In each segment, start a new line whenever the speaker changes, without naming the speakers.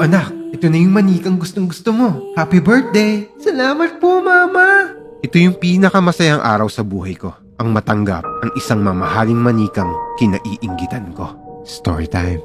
anak, ito na yung manikang gustong-gusto mo. Happy birthday! Salamat po, Mama! Ito yung pinakamasayang araw sa buhay ko. Ang matanggap ang isang mamahaling manikang kinaiinggitan ko. Story time.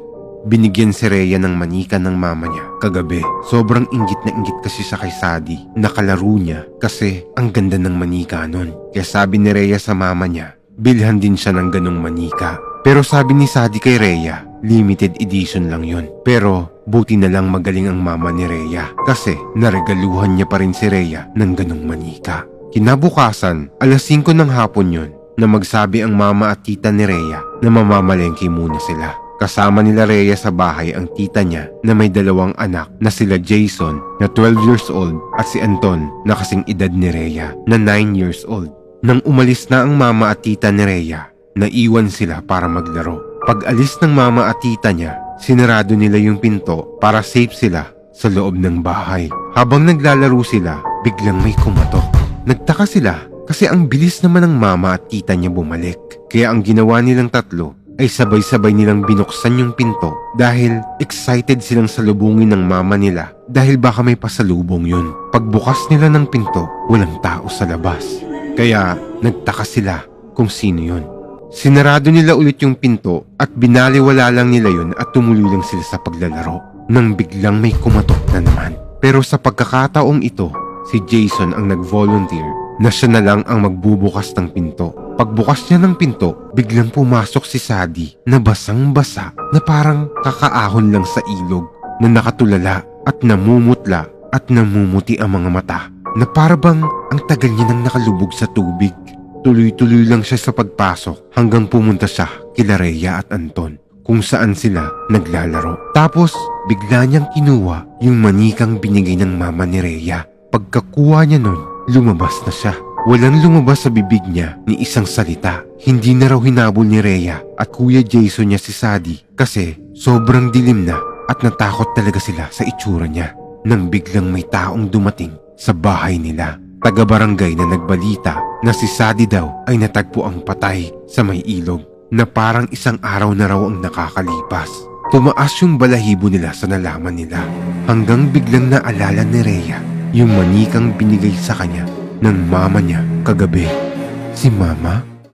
Binigyan si Rhea ng manika ng mama niya kagabi. Sobrang inggit na inggit kasi siya kay Sadie. Nakalaro niya kasi ang ganda ng manika nun. Kaya sabi ni Rhea sa mama niya, bilhan din siya ng ganong manika. Pero sabi ni Sadie kay Rhea, limited edition lang yun. Pero buti na lang magaling ang mama ni Rhea kasi naregaluhan niya pa rin si Rhea ng ganong manika. Kinabukasan, alas 5 ng hapon yun na magsabi ang mama at tita ni Rhea na mamamalengke muna sila. Kasama nila Rhea sa bahay ang tita niya na may 2 anak na sila Jason na 12 years old at si Anton na kasing edad ni Rhea na 9 years old. Nang umalis na ang mama at tita ni Rhea, naiwan sila para maglaro. Pag alis ng mama at tita niya, sinarado nila yung pinto para safe sila sa loob ng bahay. Habang naglalaro sila, biglang may kumatok. Nagtaka sila kasi ang bilis naman ng mama at tita niya bumalik. Kaya ang ginawa nilang tatlo ay sabay-sabay nilang binuksan yung pinto dahil excited silang salubungin ng mama nila dahil baka may pasalubong yun. Pagbukas nila ng pinto, walang tao sa labas. Kaya nagtaka sila kung sino yun. Sinarado nila ulit yung pinto at binaliwala lang nila yun at tumuloy lang sila sa paglalaro. Nang biglang may kumatok na naman. Pero sa pagkakataong ito, si Jason ang nag-volunteer na siya na lang ang magbubukas ng pinto. Pagbukas niya ng pinto, biglang pumasok si Sadie na basang-basa na parang kakaahon lang sa ilog na nakatulala at namumutla at namumuti ang mga mata na parabang ang tagal niya nang nakalubog sa tubig. Tuloy-tuloy lang siya sa pagpasok hanggang pumunta siya kila Rhea at Anton kung saan sila naglalaro. Tapos bigla niyang kinuha yung manikang binigay ng mama ni Rhea. Pagkakuha niya nun, lumabas na siya. Walang lumabas sa bibig niya ni isang salita. Hindi na raw hinabol ni Rhea at Kuya Jason niya si Sadie kasi sobrang dilim na at natakot talaga sila sa itsura niya. Nang biglang may taong dumating sa bahay nila. Taga-barangay na nagbalita na si Sadie daw ay natagpo ang patay sa may ilog na parang isang araw na raw ang nakakalipas. Tumaas yung balahibo nila sa nalaman nila hanggang biglang naalala ni Rhea yung manikang binigay sa kanya ng mama niya kagabi. Si Mama?